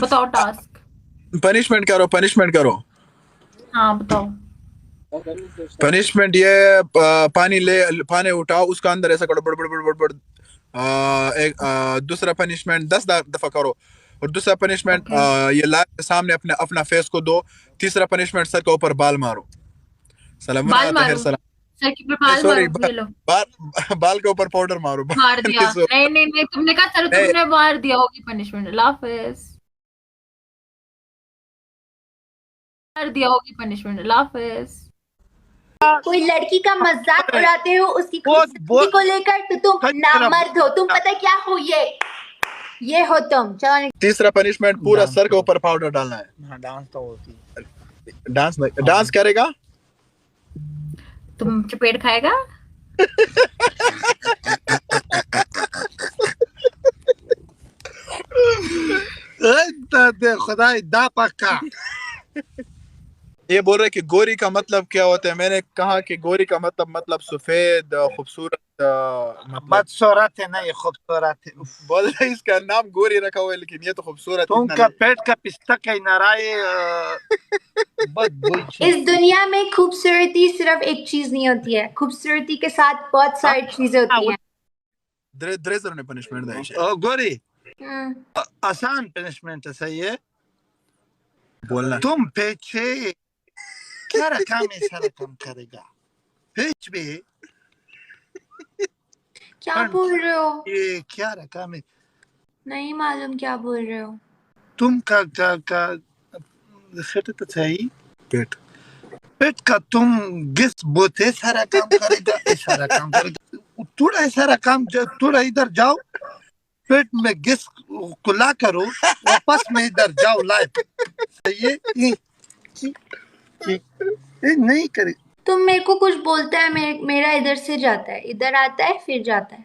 बताओ task. Punishment करो, punishment करो। हाँ बताओ। पनिशमेंट ये पानी उठाओ, उसका अंदर ऐसा करो, बड़ बड़ बड़ बड़ बड़। दूसरा पनिशमेंट 10 दफा करो। और दूसरा पनिशमेंट ओके। ये लाइट के सामने अपने अपना फेस को दो। तीसरा पनिशमेंट सर के ऊपर बाल मारो। सलाम बाल तहर मारो, सलाम। सर के ऊपर बाल सॉरी, मारो, ये लो। बाल के ऊपर पाउडर मारो। मार दिया। नहीं नहीं नहीं, तुमने कहा सर, नहीं, तुमने मार दिया, होगी पनिशमेंट। अल्लाह हाफिज। मार दिया, होगी पनिशमेंट। अल्लाह हाफिज। कोई लड़की का मजाक उड़ाते हो उसकी खूबसूरती को लेकर तो तुम नामर्द हो। तुम पता क्या हो, ये हो तुम। चलो तीसरा पनिशमेंट पूरा सर के ऊपर पाउडर डालना है। डांस तो होती है। डांस करेगा। तुम चपेट खाएगा। खुदाई दा पक्का। ये बोल रहे कि गोरी का मतलब क्या होता है। मैंने कहा कि गोरी का मतलब सफेद, खूबसूरत, मतलब बदसूरत है ना, ये खूबसूरत है। बोल रहे इसका नाम गोरी रखा हुआ है, लेकिन ये तो खूबसूरत तुम का पेट का पिस्ता कहीं नाराय इस दुनिया में खूबसूरती सिर्फ एक चीज नहीं होती है, खूबसूरती के साथ बहुत सारी चीजें होती हैं। ड्रेसर ने पनिशमेंट दी गोरी। आसान पनिशमेंट है, सही है बोलना। तुम पीछे क्या रकम है, सारा काम करेगा पेच भी। क्या बोल रहे हो? ये क्या रकम है, नहीं मालूम क्या बोल रहे हो। तुम का तो सही पेट का तुम गिस बोते सारा काम करेगा, सारा काम करेगा। थोड़ा सारा काम, थोड़ा इधर जाओ, पेट में गिस कुला करो, वापस में इधर जाओ लाइफ। सही है। ये नहीं करे। तुम मेरे को कुछ बोलता है, मेरा इधर से जाता है, इधर आता है फिर जाता है।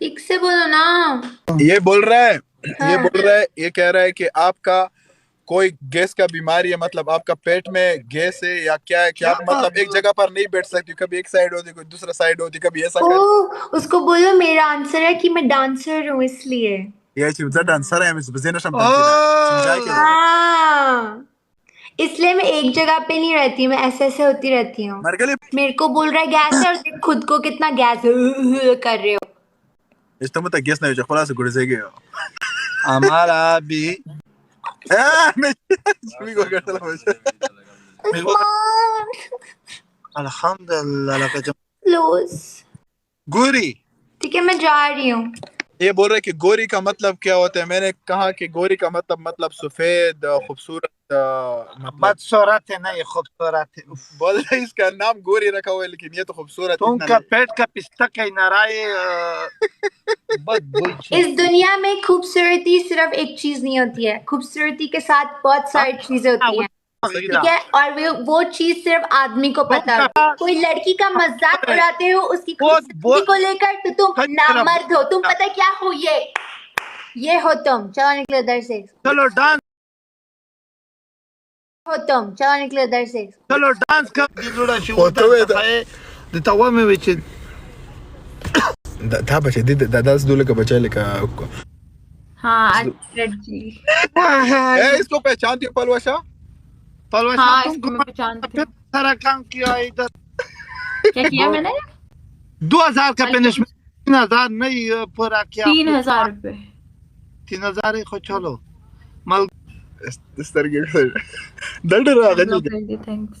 ठीक से बोलो ना। ये बोल रहा है हाँ। ये कह रहा है कि आपका कोई गैस का बीमारी है, मतलब आपका पेट में गैस है या क्या है, क्या मतलब एक जगह पर नहीं बैठ सकती, कभी एक साइड होती, कोई दूसरा साइड होती, कभी ऐसा कर। उसको बोलो मेरा आंसर है कि मैं डांसर हूँ इसलिए। ये चीज डांसर है, बस ना समझाए के। हाँ, इसलिए मैं एक जगह पे नहीं रहती, मैं ऐसे ऐसे होती रहती हूँ। मेरे को बोल रहा है गैस है, और खुद को कितना गैस कर रहे हो। इस तो मतलब गैस नहीं हो, खलास गुड़ से गया हमारा भी मैं भी को करता अल्हम्दुलिल्लाह क्लोज। गोरी। ठीक है, मैं जा रही हूँ। ये बोल रहे कि गोरी का मतलब क्या होता है। मैंने कहा कि गोरी का मतलब सफेद, खूबसूरत, बदसूरत है ना, ये खूबसूरत है। बोल रहे इसका नाम गोरी रखा हुआ है, लेकिन ये तो खूबसूरत। तुम का पेट का पिस्ता कहीं नाराय इस दुनिया में खूबसूरती सिर्फ एक चीज नहीं होती है, खूबसूरती के साथ बहुत सारी चीजें होती हैं। ठीक है, और वो चीज सिर्फ आदमी को पता है। कोई लड़की का मजाक उड़ाते हो उसकी खूबसूरती को लेकर तो तुम नामर्द हो। तुम पता क्या हो, ये हो तुम। चलो निकलो इधर से। चलो डांस हो तुम। चलो निकलो इधर से। चलो डांस कर दिलुड़ा शो तवा में विच था बच्चे दादा से दूल्हे का बच्चा लेका। हाँ जी। इसको पहचानती हो पलवाशा? हाँ, इसको मैं पहचानती हूँ। सारा काम किया इधर। क्या किया मैंने? 2000 का पनिशमेंट, 3000 नहीं पूरा किया। 3000 रुपए। 3000 ही खो। चलो मल इस तरह के दर्द रहा है। थैंक्स।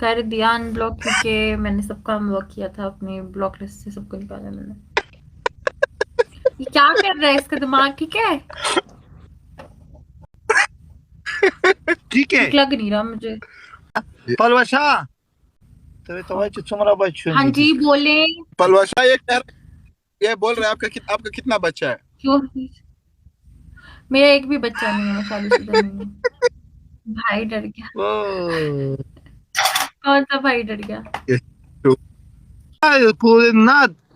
कर दिया अनब्लॉक, क्योंकि मैंने सबका अनब्लॉक किया था, अपनी ब्लॉक लिस्ट से सबको निकाला मैंने। ये क्या कर रहा है इसका दिमाग? ठीक है ठीक है, लग नहीं रहा मुझे। पलवाशा तो भाई तुम्हारा बच्चा। हाँ जी बोले। पलवाशा ये बोल रहे हैं आपका कितना बच्चा है? क्यों? मेरा एक भी बच्चा नहीं है, मैं शादीशुदा नहीं हूँ। भाई डर गया। कौन सा भाई डर गया? पूरे ना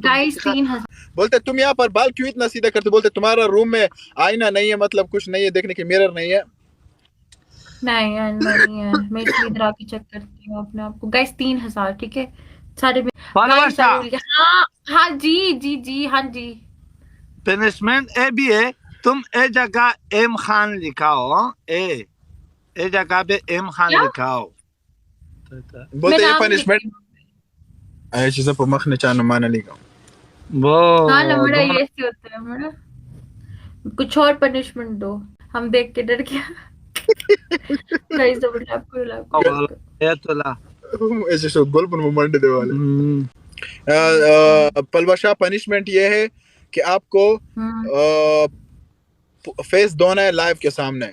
गाइस 3000। बोलते तुम यहाँ पर बाल क्यों इतना सीधा करते? बोलते तुम्हारा रूम में आईना नहीं है, मतलब कुछ नहीं है देखने की, मिरर नहीं है। नहीं यार नहीं है, मैं इसलिए इधर आके चेक करती हूँ अपने आप को। गाइस 3000, ठीक है सारे गाइस भालोबासा सारे मिल गए। हाँ हाँ जी जी जी हाँ जी। पनिशमेंट ए भी है, तुम ए जगह एम खान लिखाओ, ए जगह पे एम खान क्या? लिखाओ। मैं बोलते ये नाम लिख पनिशमेंट रही हूँ। आई चीज़ पर मखने चानो माना नहीं गाऊं। वो हाँ ना मेरा दोनों ये ऐसे होता है मेरा। कुछ और पनिशमेंट दो। हम देख के डर गया। गाइस डबल टैप करो, लैप करो, लैप करो। ये तो ला। ऐसे शो गोल पर मंडे दे वाले। पलवाशा पनिशमेंट ये है कि आपको हम्म। फेस धोना है लाइव के सामने,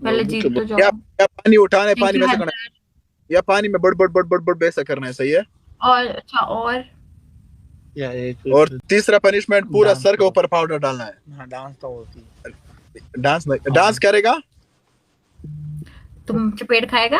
पहले जीत तो या जाओ। पानी उठाना है, थैंक पानी यू में से करना हैदर। है, या पानी में बड़ बड़ बड़ बड़ बड़ वैसा करना है, सही है। और अच्छा और या एक और तीसरा पनिशमेंट पूरा डांस सर के तो, ऊपर पाउडर डालना है। हाँ डांस तो होती डांस है। डांस करेगा। तुम चपेट खाएगा।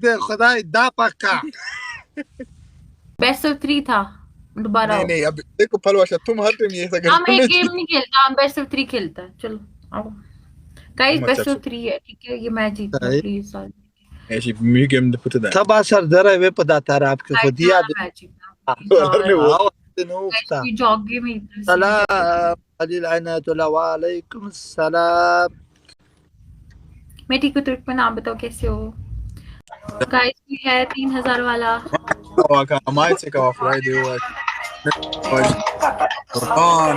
दे खुदाई दा पक्का। बेस्ट ऑफ 3 था। दोबारा नहीं आओ। नहीं, अब देखो फलवाशा तुम हर टाइम ये ऐसा हम करते हो एक ना गेम जी। नहीं खेलता, हम बेस्ट ऑफ 3 खेलता है। चलो आओ। गाइस मत बेस्ट चर्चो ऑफ 3 है, ठीक है, ये मैं जीतना प्लीज साल। ऐसी मी game de puta da. Sabah sardara ve पदातार आपके गाइस खुद ये याद वाला मैं जीतना प्लीज Walar ne यार। wo. आओ गाइस नूफ्ता। कोई जॉगे में इधर से भी जॉगे। सलाम अलील आयनातुल्लाह वालेकुम सलाम। मैं ठीक हूँ, तुर्क में नाम बताओ कैसे हो। गाइस भी है 3000 वाला। Waka mai se ka Friday wa. Quran.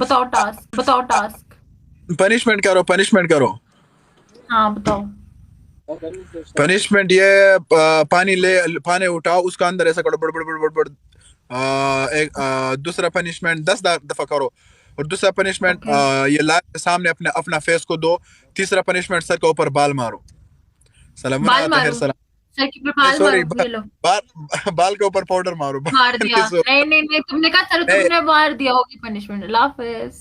बताओ टास्क, बताओ टास्क। पनिशमेंट करो हाँ बताओ। पनिशमेंट ये पानी ले पानी उठाओ उसका अंदर ऐसा करो बड़ बड़ बड़ बड़ बड़ एक दूसरा पनिशमेंट 10 दफा करो और दूसरा पनिशमेंट ओके। ये लाइट के सामने अपने अपना फेस को दो तीसरा पनिशमेंट सर के ऊपर बाल मारो सलामुना बाल तहर मारो। सलाम सर के ऊपर नहीं बाल सॉरी मारो, ये लो। बाल के ऊपर पाउडर मारो मार दिया। नहीं, नहीं नहीं नहीं, तुमने कहा चलो, नहीं, तुमने मार दिया, होगी पनिशमेंट। अल्लाह हाफिज।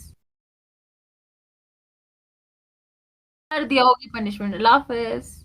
मार दिया, होगी पनिशमेंट। अल्लाह हाफिज।